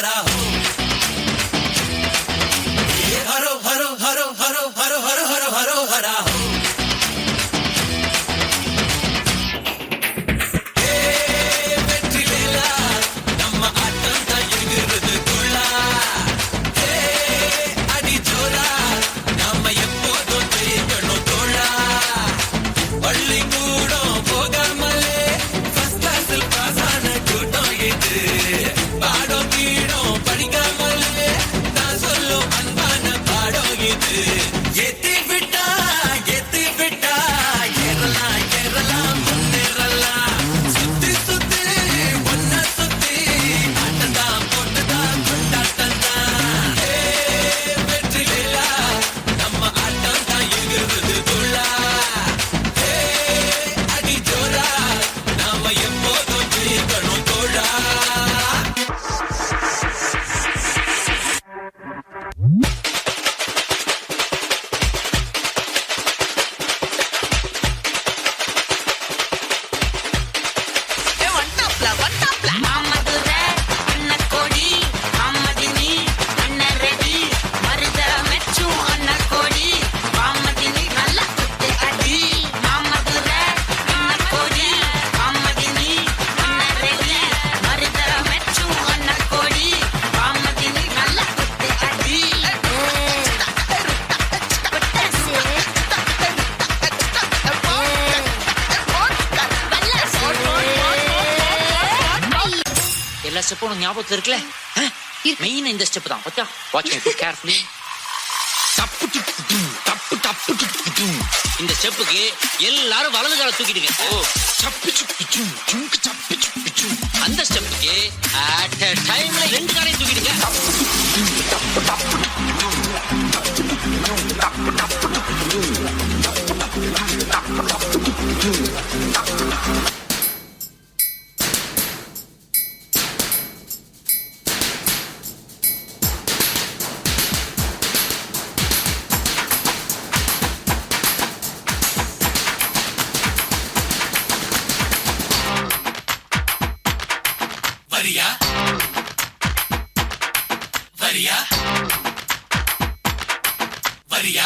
हरा हो हरो हरो हरो हरो हरो हरो हरो हरो हरा हो எல்லா ஸ்டெப்பும் உனக்கு ஞாபகத்துல இருக்குல்ல? மெயின் இந்த ஸ்டெப் தான். பத்தியா? Watch me carefully. டப்பு டப்பு டப்பு டப்பு டப்பு. இந்த ஸ்டெப்புக்கு எல்லாரும் வலது கால தூக்கிடுங்க. ஓ சப்பு சுப்பு சும் சும் சப்பு சுப்பு சும். அந்த ஸ்டெப்புக்கு அட் a டைம்ல ரெண்டு காலையும் தூக்கிடுங்க. டப்பு டப்பு वरिया वरिया वरिया